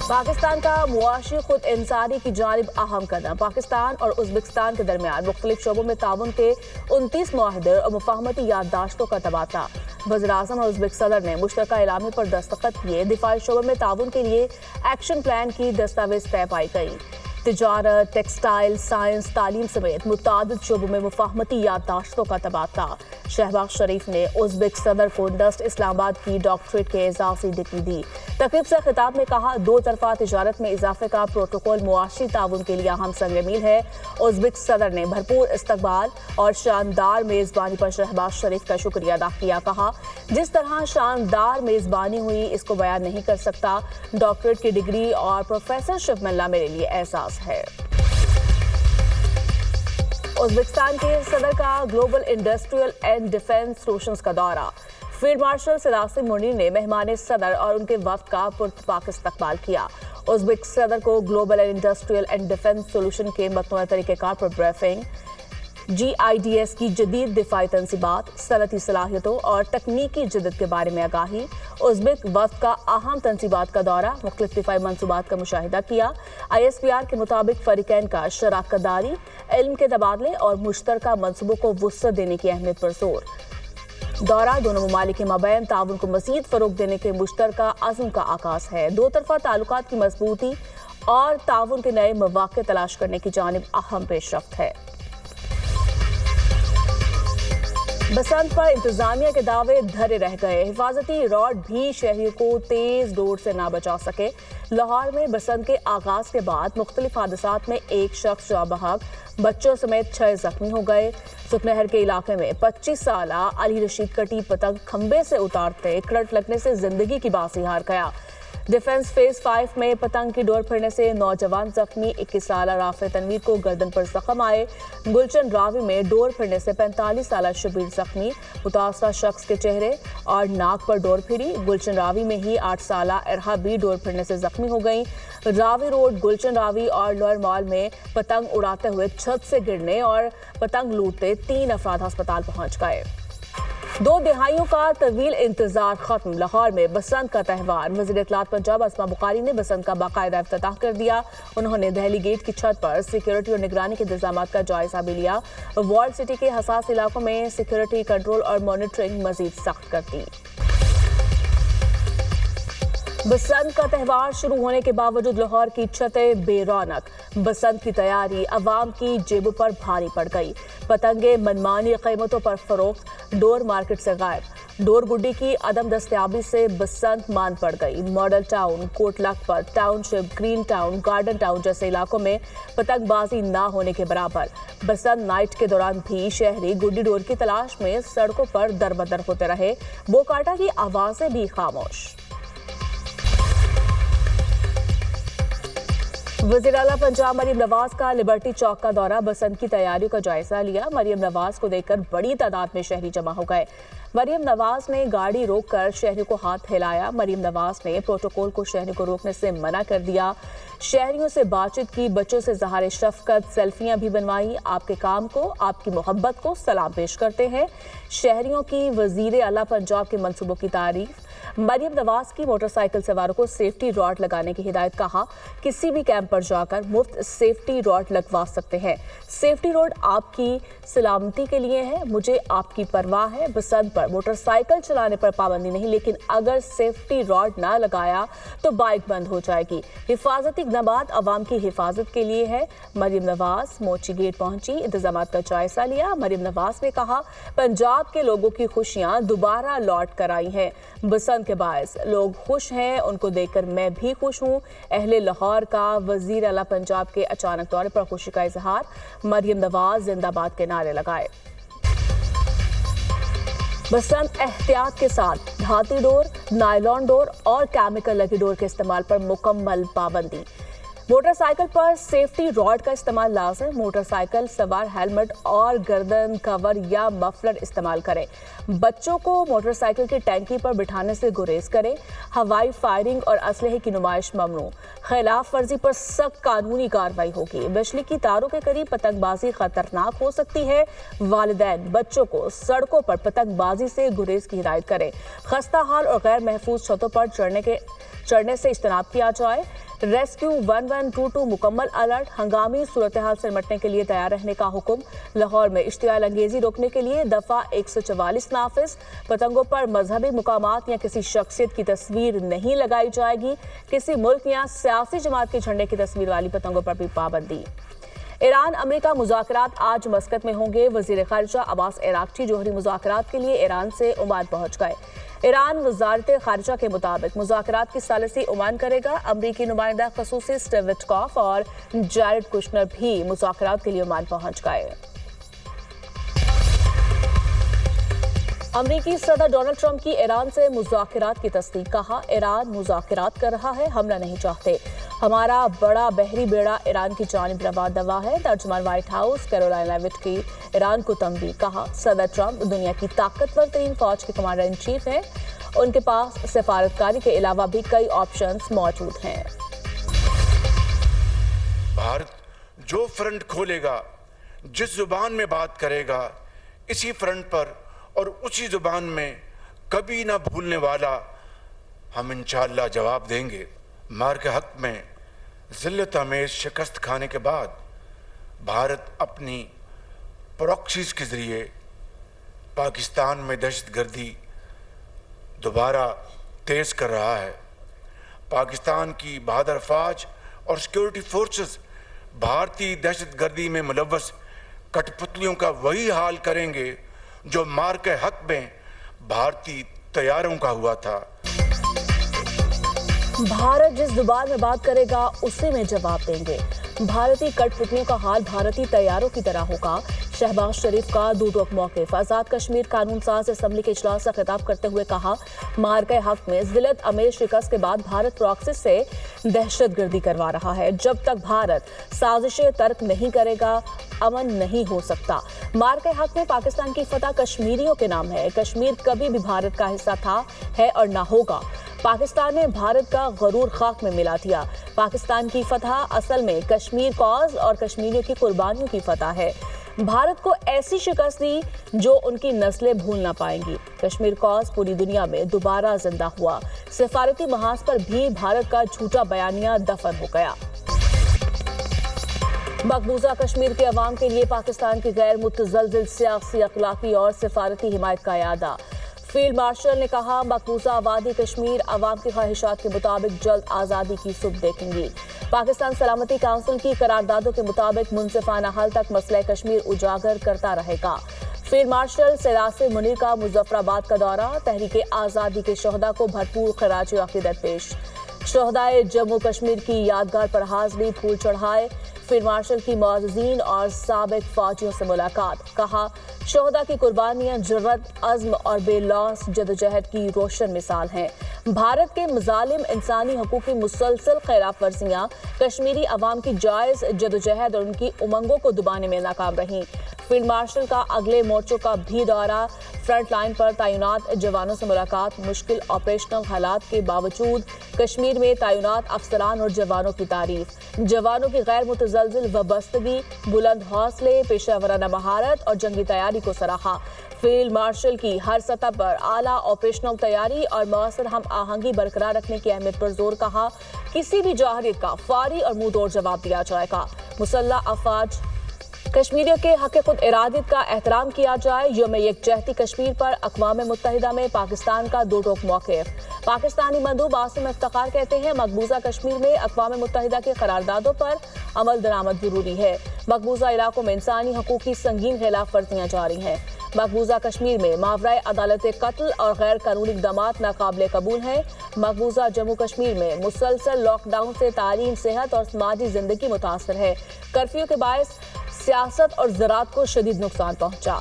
पाकिस्तान का मुआशी खुद इंसानी की जानिब अहम कदम। पाकिस्तान और उज़्बेकिस्तान के दरमियान मुख्तलिफ शोबों में ताउन के 29 मुआहदे और मुफाहमती याददाश्तों का तबादला। वज़ीर-ए-आज़म और उज़्बेक सदर ने मुश्तरका एलामे पर दस्तखत किए। दिफाई शोबे में ताउन के लिए एक्शन प्लान की दस्तावेज तय पाई गई। तिजारत, टेक्सटाइल, साइंस, तालीम समेत मुतादिद शोबों में मुफाहमती याददाश्तों का तबादला। शहबाज शरीफ ने उज़्बेक सदर को नस्ट इस्लामाबाद की डॉक्टरेट के एजाज़ी डिग्री दी। तकरीब से खिताब में कहा, दो तरफा तिजारत में इजाफे का प्रोटोकॉल मुआशी ताउन के लिए अहम संग मील है। उज़्बेक सदर ने भरपूर इस्तकबाल और शानदार मेज़बानी पर शहबाज शरीफ का शुक्रिया अदा किया। कहा, जिस तरह शानदार मेज़बानी हुई इसको बयान नहीं कर सकता। डॉक्टरेट की डिग्री और प्रोफेसरशिप मिलना मेरे लिए एहसास है। उज़्बेकिस्तान के सदर का global industrial and defence solutions का दौरा। फील्ड मार्शल सदासिम मुनीर ने मेहमान सदर और उनके वफ्द का पुरतपाक इस्तकबाल किया। उज़्बेक सदर को global industrial and defence solution के मतनूआ तरीक़ेकार पर ब्रीफिंग, GIDS की जदीद दिफाई तनसीबात, सनती सलाहियतों और तकनीकी जदत के बारे में आगाही। उज़्बेक वफ्द का अहम तनसीबात का दौरा, मुख्तलिफ दिफाई मंसूबात का मुशाहिदा किया। ISPR के मुताबिक फरीकैन का शराकत दारी, इल्म के तबादले और मुश्तरका मंसूबों को वुसअत देने की अहमियत पर जोर। दौरा दोनों ममालिक के माबैन ताउन को मज़ीद फ़रोग़ देने के मुश्तरका अज़्म का आगाज़ है। दो तरफ़ा ताल्लुकात की मजबूती और ताउन के नए मौक़े तलाश करने की जानिब अहम पेशरफ्त है। बसंत पर इंतजामिया के दावे धरे रह गए। हिफाजती रॉड भी शहरियों को तेज डोर से ना बचा सके। लाहौर में बसंत के आगाज के बाद मुख्तलिफ हादसात में एक शख्स जाँ बहक, बच्चों समेत 6 जख्मी हो गए। सुखनहर के इलाके में 25 साला अली रशीद कटी पतंग खंबे से उतारते करंट लगने से जिंदगी की बाजी हार गया। डिफेंस फेज 5 में पतंग की डोर फिरने से नौजवान जख्मी। 21 साला राफे तनवीर को गर्दन पर जख्म आए। गुलशन रावी में डोर फिरने से 45 साला शबीर जख्मी। मुतासरा शख्स के चेहरे और नाक पर डोर फिरी। गुलशन रावी में ही 8 साला इरहा भी डोर फिरने से जख्मी हो गई। रावी रोड, गुलशन रावी और लोअर मॉल में पतंग उड़ाते हुए छत से गिरने और पतंग लूटते 3 अफराद अस्पताल पहुंच गए। 2 दिहाइयों का तवील इंतजार खत्म। लाहौर में बसंत का त्यौहार। वज़ीर इत्तलात पंजाब अस्मा बुखारी ने बसंत का बाकायदा इफ्तिताह कर दिया। उन्होंने दहली गेट की छत पर सिक्योरिटी और निगरानी के इंतजामात का जायजा भी लिया। वॉल सिटी के हसास इलाकों में सिक्योरिटी कंट्रोल और मॉनिटरिंग मजीद सख्त कर दी। बसंत का त्यौहार शुरू होने के बावजूद लाहौर की छतें बेरौनक। बसंत की तैयारी अवाम की जेबों पर भारी पड़ गई। पतंगे मनमानी कीमतों पर फरोख्त, डोर मार्केट से गायब। डोर गुड्डी की अदम दस्तयाबी से बसंत मान पड़ गई। Model town, Kot Lakhpat township, green town, garden town जैसे इलाकों में पतंगबाजी ना होने के बराबर। बसंत नाइट के दौरान भी शहरी गुड्डी डोर की तलाश में सड़कों पर दरबदर होते रहे। बोकाटा की आवाजें भी खामोश। वज़ीर आला पंजाब मरियम नवाज का लिबर्टी चौक का दौरा। बसंत की तैयारियों का जायजा लिया। मरियम नवाज को देखकर बड़ी तादाद में शहरी जमा हो गए। मरियम नवाज ने गाड़ी रोककर शहरियों को हाथ हिलाया। मरियम नवाज ने प्रोटोकॉल को शहरियों को रोकने से मना कर दिया। शहरियों से बातचीत की, बच्चों से ज़हारे शफकत, सेल्फियां भी बनवाई। आपके काम को, आपकी मोहब्बत को सलाम पेश करते हैं। शहरियों की वज़ीर आला पंजाब के मंसूबों की तारीफ। मरियम नवाज की मोटरसाइकिल सवारों को सेफ्टी रॉड लगाने की हिदायत। कहा, किसी भी कैंप पर जाकर मुफ्त सेफ्टी रॉड लगवा सकते हैं। सेफ्टी रॉड आपकी सलामती के लिए है। मुझे आपकी परवाह है। बसंत पर मोटरसाइकिल चलाने पर पाबंदी नहीं, लेकिन अगर सेफ्टी रॉड ना लगाया तो बाइक बंद हो जाएगी। हिफाजती इक़दामात अवाम की हिफाजत के लिए है। मरियम नवाज मोची गेट पहुंची, इंतजामात का जायजा लिया। मरियम नवाज ने कहा, पंजाब के लोगों की खुशियां दोबारा लौट कर आई हैं। बसंत के बायस लोग खुश हैं, उनको देखकर मैं भी खुश हूँ। अहले लाहौर का वज़ीर आला पंजाब के अचानक दौरे पर खुशी का इजहार। मरियम नवाज जिंदाबाद के नारे लगाए। बसंत एहतियात के साथ धाती डोर, नायलॉन डोर और केमिकल लगी डोर के इस्तेमाल पर मुकम्मल पाबंदी। मोटरसाइकिल पर सेफ्टी रॉड का इस्तेमाल लाज़िम। मोटरसाइकिल सवार हेलमेट और गर्दन कवर या मफलर इस्तेमाल करें। बच्चों को मोटरसाइकिल की टैंकी पर बिठाने से गुरेज करें। हवाई फायरिंग और असलहे की नुमाइश ममनू। खिलाफ वर्जी पर सख्त कानूनी कार्रवाई होगी। बिजली की तारों के करीब पतंगबाजी खतरनाक हो सकती है। वालिदैन बच्चों को सड़कों पर पतंगबाजी से गुरेज की हिदायत करें। खस्ता हाल और गैर महफूज छतों पर चढ़ने से इज्तनाब किया जाए। रेस्क्यू 1122 मुकम्मल अलर्ट, हंगामी सूरत हाल से निपटने के लिए तैयार रहने का हुक्म। लाहौर में इश्तियाल अंगेजी रोकने के लिए दफा 144 नाफिज। पतंगों पर मजहबी मुकामात या किसी शख्सियत की तस्वीर नहीं लगाई जाएगी। किसी मुल्क या सियासी जमात के झंडे की तस्वीर वाली पतंगों पर भी पाबंदी। ईरान अमेरिका मुज़ाकरात आज मस्कत में होंगे। वज़ीर ख़ारिजा अब्बास अराग़ची जोहरी मुज़ाकरात के लिए ईरान से ओमान पहुंच गए। ईरान वज़ारत ख़ारिजा के मुताबिक मुज़ाकरात की सालिसी ओमान करेगा। अमरीकी नुमाइंदा ख़ुसूसी स्टीव विटकॉफ और जैरेड कुशनर भी मुज़ाकरात के लिए ओमान पहुंच गए। अमरीकी सदर डोनाल्ड ट्रंप की ईरान से मुज़ाकरात की तस्दीक। कहा, ईरान मुज़ाकरात कर रहा है, हमला नहीं चाहते। हमारा बड़ा बहरी बेड़ा ईरान की जानिब रवा दवा है। तर्जुमान व्हाइट हाउस कैरोलाइन लेविट की ईरान को तंबीह। कहा, सदर ट्रंप दुनिया की ताकतवर तरीन फौज के कमांडर इन चीफ हैं। उनके पास सिफारतकारी के अलावा भी कई ऑप्शंस मौजूद हैं। भारत जो फ्रंट खोलेगा, जिस जुबान में बात करेगा, इसी फ्रंट पर और उसी जुबान में कभी ना भूलने वाला हम इंशाअल्लाह जवाब देंगे। मार के हक में ज़िल्लत आमेज़ शिकस्त खाने के बाद भारत अपनी प्रॉक्सीज के ज़रिए पाकिस्तान में दहशतगर्दी दोबारा तेज़ कर रहा है। पाकिस्तान की बहादुर फ़ौज और सिक्योरिटी फोर्सेस भारतीय दहशतगर्दी में मुलव्वस कठपुतलियों का वही हाल करेंगे जो मार के हक में भारतीय तैयारों का हुआ था। भारत जिस जुबान में बात करेगा उसी में जवाब देंगे। भारतीय कठपुतलियों का हाल भारतीय तैयारों की तरह होगा। शहबाज शरीफ का दो टोक मौक़िफ़। आज़ाद कश्मीर कानून साज असम्बली के इजलास से खिताब करते हुए कहा, मार के हक में ज़िल्लत अमेज़ शिकस्त के बाद भारत प्रॉक्सी से दहशतगर्दी करवा रहा है। जब तक भारत साजिशें तर्क नहीं करेगा, अमन नहीं हो सकता। मार के हक में पाकिस्तान की फतह कश्मीरियों के नाम है। कश्मीर कभी भी भारत का हिस्सा था, है और ना होगा। पाकिस्तान ने भारत का गरूर खाक में मिला दिया। पाकिस्तान की फतह असल में कश्मीर कॉज और कश्मीरियों की कुर्बानियों की फतह है। भारत को ऐसी शिकस्त दी जो उनकी नस्लें भूल ना पाएंगी। कश्मीर कॉज पूरी दुनिया में दोबारा जिंदा हुआ। सिफारती महाज पर भी भारत का झूठा बयानिया दफन हो गया। मकबूजा कश्मीर के अवाम के लिए पाकिस्तान की गैर मुतज़लज़िल सियासी, अखलाकी और सिफारती हिमायत का यादा। फील्ड मार्शल ने कहा, मकबूजा वादी कश्मीर अवाम की ख्वाहिशात के मुताबिक जल्द आज़ादी की सुबह देखेंगी। पाकिस्तान सलामती काउंसिल की करारदादों के मुताबिक मुनसिफाना हल तक मसला कश्मीर उजागर करता रहेगा। फील्ड मार्शल सिरासे मुनीर का मुजफ्फराबाद का दौरा। तहरीक आज़ादी के शहदा को भरपूर खराज अक़ीदत पेश। शहदाए जम्मू कश्मीर की यादगार पर हाज़री, फूल चढ़ाए। फील्ड मार्शल की मुअज़्ज़िज़ीन और साबिक फौजियों से मुलाकात। कहा, शहदा की कुर्बानियां जुर्रत, अज़्म और बेलौस जदोजहद की रोशन मिसाल हैं। भारत के मज़ालिम इंसानी हकूक़ की मुसलसल खिलाफ वर्जियाँ कश्मीरी अवाम की जायज़ जदोजहद और उनकी उमंगों को दबाने में नाकाम रहीं। फील्ड मार्शल का अगले मोर्चों का भी दौरा। फ्रंट लाइन पर तैनात जवानों से मुलाकात। मुश्किल ऑपरेशनल हालात के बावजूद कश्मीर में तैनात अफसरान और जवानों की तारीफ। जवानों की गैर मुतज़लज़िल वबस्तगी, बुलंद हौसले, पेशा वराना महारत और जंगी तैयारी को सराहा। फील्ड मार्शल की हर सतह पर आला ऑपरेशनल तैयारी और मौसर हम आहंगी बरकरार रखने की अहमियत पर जोर। कहा, किसी भी जाहिरियत का फौरी और मुंहतोड़ जवाब दिया जाएगा। मुसल्लह अफवाज कश्मीरियों के हक़ खुद इरादत का एहतराम किया जाए। यौम यकजहती कश्मीर पर अक़वाम मुत्तहिदा में पाकिस्तान का दो टोक मौक़िफ़। पाकिस्तानी मंदूब आसिम इफ्तिखार कहते हैं, मकबूजा कश्मीर में अक़वाम मुत्तहिदा के करारदादों पर अमल दरामद जरूरी है। मकबूजा इलाकों में इंसानी हकूक़ की संगीन खिलाफ वर्जियाँ जारी हैं। मकबूजा कश्मीर में मावराए अदालत कत्ल और गैर कानूनी इक़दामात नाकाबिले कबूल हैं। मकबूजा जम्मू कश्मीर में मुसलसल लॉकडाउन से तालीम, सेहत और समाजी जिंदगी मुतासर है। कर्फ्यू के बायस सियासत और ज़राअत को शदीद नुकसान पहुंचा।